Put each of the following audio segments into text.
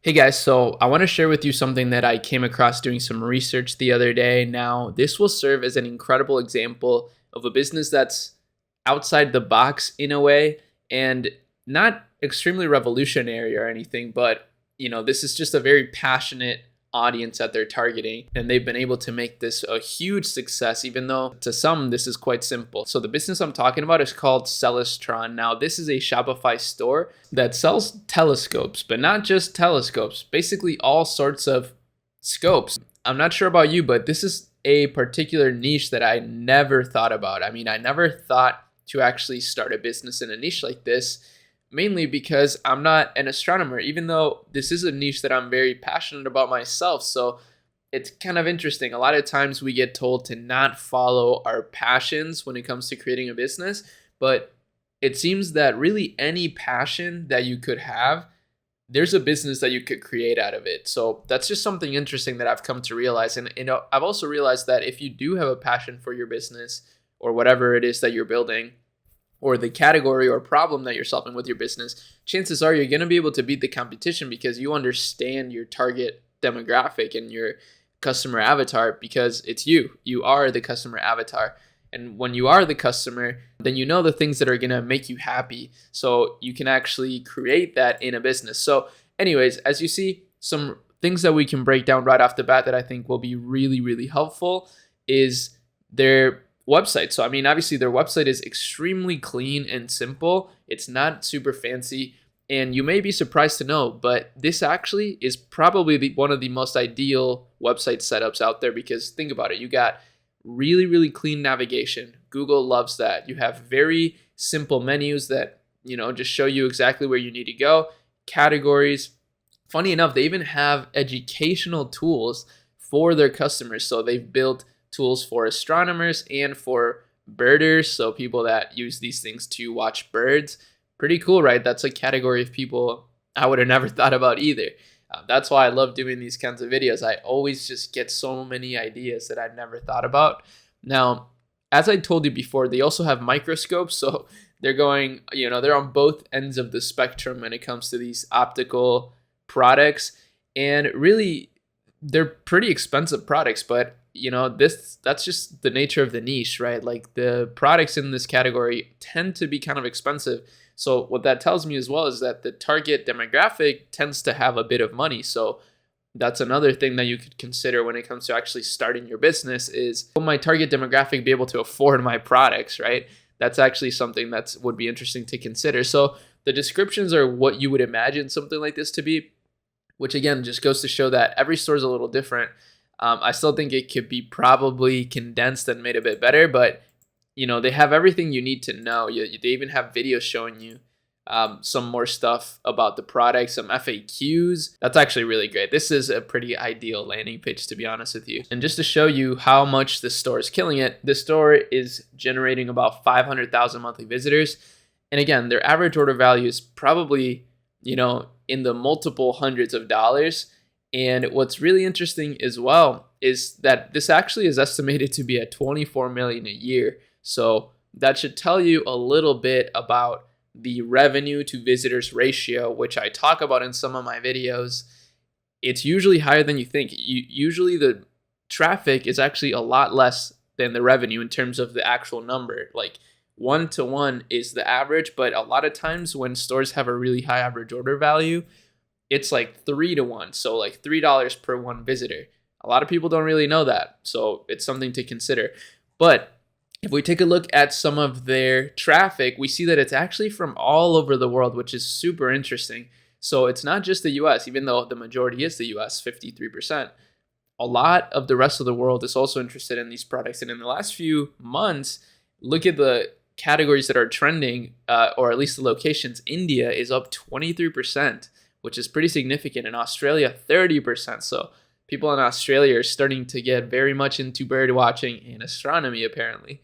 Hey guys, so I want to share with you something that I came across doing some research the other day. Now, this will serve as an incredible example of a business that's outside the box in a way and not extremely revolutionary or anything, but this is just a very passionate audience that they're targeting, and they've been able to make this a huge success, even though to some this is quite simple. So the business I'm talking about is called Celestron. Now, this is a Shopify store that sells telescopes, but not just telescopes, basically all sorts of scopes. I'm not sure about you, but this is a particular niche that I never thought about. I mean, I never thought to actually start a business in a niche like this, mainly because I'm not an astronomer, even though this is a niche that I'm very passionate about myself. So it's kind of interesting. A lot of times we get told to not follow our passions when it comes to creating a business, but it seems that really any passion that you could have, there's a business that you could create out of it. So that's just something interesting that I've come to realize. And I've also realized that if you do have a passion for your business or whatever it is that you're building, or the category or problem that you're solving with your business, chances are you're going to be able to beat the competition because you understand your target demographic and your customer avatar, because it's you. You are the customer avatar. And when you are the customer, then you know the things that are going to make you happy. So you can actually create that in a business. So anyways, as you see, some things that we can break down right off the bat that I think will be really, really helpful is their website. So I mean, obviously their website is extremely clean and simple. It's not super fancy, and you may be surprised to know, but this actually is probably one of the most ideal website setups out there, because think about it. You got really, really clean navigation. Google loves that. You have very simple menus that, just show you exactly where you need to go. Categories. Funny enough, they even have educational tools for their customers. So they've built tools for astronomers and for birders, so people that use these things to watch birds. Pretty cool, right? That's a category of people I would have never thought about either. That's why I love doing these kinds of videos. I always just get so many ideas that I've never thought about. Now, as I told you before, they also have microscopes, so they're going, they're on both ends of the spectrum when it comes to these optical products, and really, they're pretty expensive products, but that's just the nature of the niche, right? Like, the products in this category tend to be kind of expensive. So what that tells me as well is that the target demographic tends to have a bit of money. So that's another thing that you could consider when it comes to actually starting your business is, will my target demographic be able to afford my products, right? That's actually something that would be interesting to consider. So the descriptions are what you would imagine something like this to be, which again just goes to show that every store is a little different. I still think it could be probably condensed and made a bit better, but they have everything you need to know. They even have videos showing you some more stuff about the product, some FAQs. That's actually really great. This is a pretty ideal landing page, to be honest with you. And just to show you how much the store is killing it, the store is generating about 500,000 monthly visitors. And again, their average order value is probably, in the multiple hundreds of dollars. And what's really interesting as well is that this actually is estimated to be at 24 million a year. So that should tell you a little bit about the revenue to visitors ratio, which I talk about in some of my videos. It's usually higher than you think. Usually the traffic is actually a lot less than the revenue in terms of the actual number. Like 1-to-1 is the average, but a lot of times when stores have a really high average order value, it's like 3-to-1. So like $3 per one visitor. A lot of people don't really know that. So it's something to consider. But if we take a look at some of their traffic, we see that it's actually from all over the world, which is super interesting. So it's not just the US, even though the majority is the US, 53%. A lot of the rest of the world is also interested in these products. And in the last few months, look at the categories that are trending, or at least the locations. India is up 23%. Which is pretty significant. In Australia, 30%. So people in Australia are starting to get very much into bird watching and astronomy, apparently.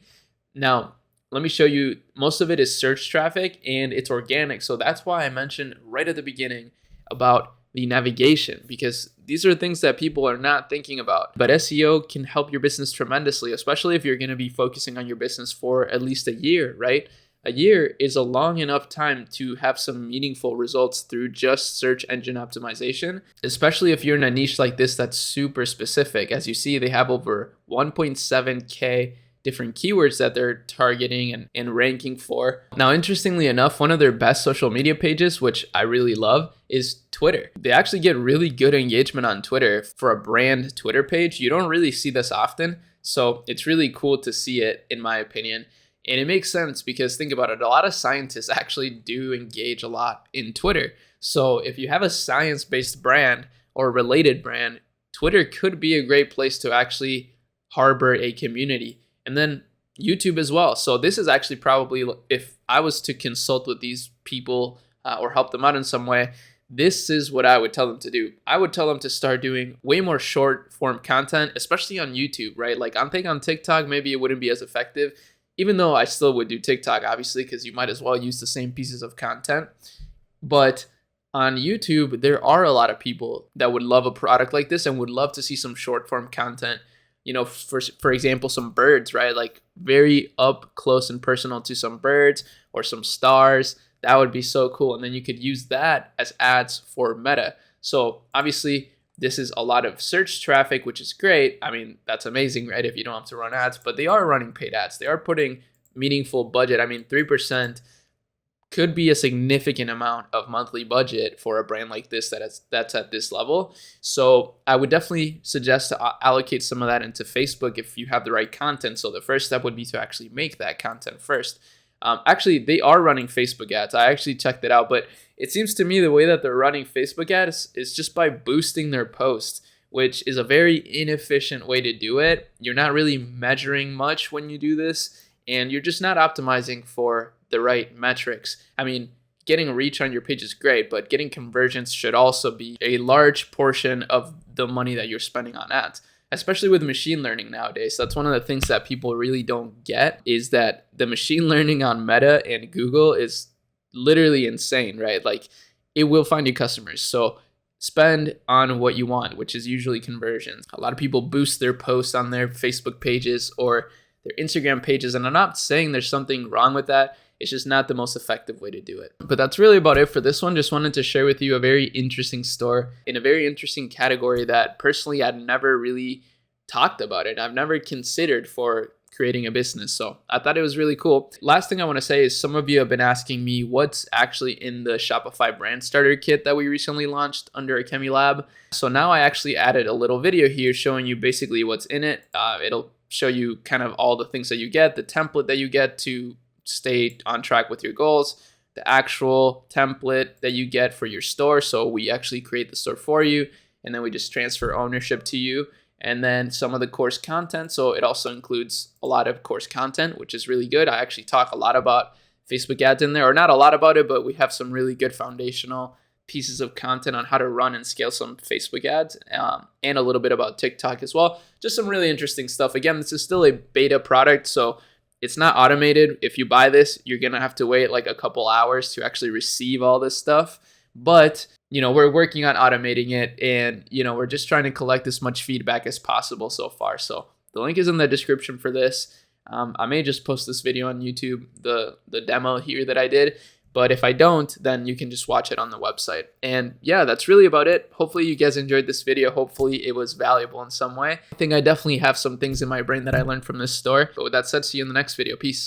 Now, let me show you, most of it is search traffic and it's organic. So that's why I mentioned right at the beginning about the navigation, because these are things that people are not thinking about. But SEO can help your business tremendously, especially if you're going to be focusing on your business for at least a year, right? a year is a long enough time to have some meaningful results through just search engine optimization, especially if you're in a niche like this that's super specific. As you see, they have over 1.7K different keywords that they're targeting and ranking for. Now, interestingly enough, one of their best social media pages, which I really love, is Twitter. They actually get really good engagement on Twitter for a brand Twitter page. You don't really see this often, so it's really cool to see it, in my opinion. And it makes sense because think about it, a lot of scientists actually do engage a lot in Twitter. So if you have a science-based brand or related brand, Twitter could be a great place to actually harbor a community. And then YouTube as well. So this is actually probably, if I was to consult with these people or help them out in some way, this is what I would tell them to do. I would tell them to start doing way more short form content, especially on YouTube, right? Like I think on TikTok, maybe it wouldn't be as effective, even though I still would do TikTok, obviously, because you might as well use the same pieces of content. But on YouTube, there are a lot of people that would love a product like this and would love to see some short form content. You know, for example, some birds, right? Like very up close and personal to some birds or some stars. That would be so cool. And then you could use that as ads for Meta. So obviously, this is a lot of search traffic, which is great. I mean, that's amazing, right? If you don't have to run ads, but they are running paid ads. They are putting meaningful budget. I mean, 3% could be a significant amount of monthly budget for a brand like this that's at this level. So I would definitely suggest to allocate some of that into Facebook if you have the right content. So the first step would be to actually make that content first. Actually, they are running Facebook ads. I actually checked it out, but it seems to me the way that they're running Facebook ads is just by boosting their posts, which is a very inefficient way to do it. You're not really measuring much when you do this, and you're just not optimizing for the right metrics. I mean, getting reach on your page is great, but getting conversions should also be a large portion of the money that you're spending on ads, especially with machine learning nowadays. That's one of the things that people really don't get, is that the machine learning on Meta and Google is literally insane, right? Like it will find you customers. So spend on what you want, which is usually conversions. A lot of people boost their posts on their Facebook pages or their Instagram pages, and I'm not saying there's something wrong with that. It's just not the most effective way to do it. But that's really about it for this one. Just wanted to share with you a very interesting store in a very interesting category that personally I'd never really talked about it. I've never considered for creating a business. So I thought it was really cool. Last thing I want to say is some of you have been asking me what's actually in the Shopify brand starter kit that we recently launched under Akemi Lab. So now I actually added a little video here showing you basically what's in it. It'll show you kind of all the things that you get, the template that you get to stay on track with your goals, the actual template that you get for your store. So we actually create the store for you, and then we just transfer ownership to you. And then some of the course content. So it also includes a lot of course content, which is really good. I actually talk a lot about Facebook ads in there, or not a lot about it, but we have some really good foundational pieces of content on how to run and scale some Facebook ads, and a little bit about TikTok as well. Just some really interesting stuff. Again, this is still a beta product, so it's not automated. If you buy this, you're going to have to wait like a couple hours to actually receive all this stuff. But, you know, we're working on automating it, and, you know, we're just trying to collect as much feedback as possible so far. So the link is in the description for this. I may just post this video on YouTube, the demo here that I did. But if I don't, then you can just watch it on the website. And yeah, that's really about it. Hopefully you guys enjoyed this video. Hopefully it was valuable in some way. I think I definitely have some things in my brain that I learned from this store. But with that said, see you in the next video. Peace.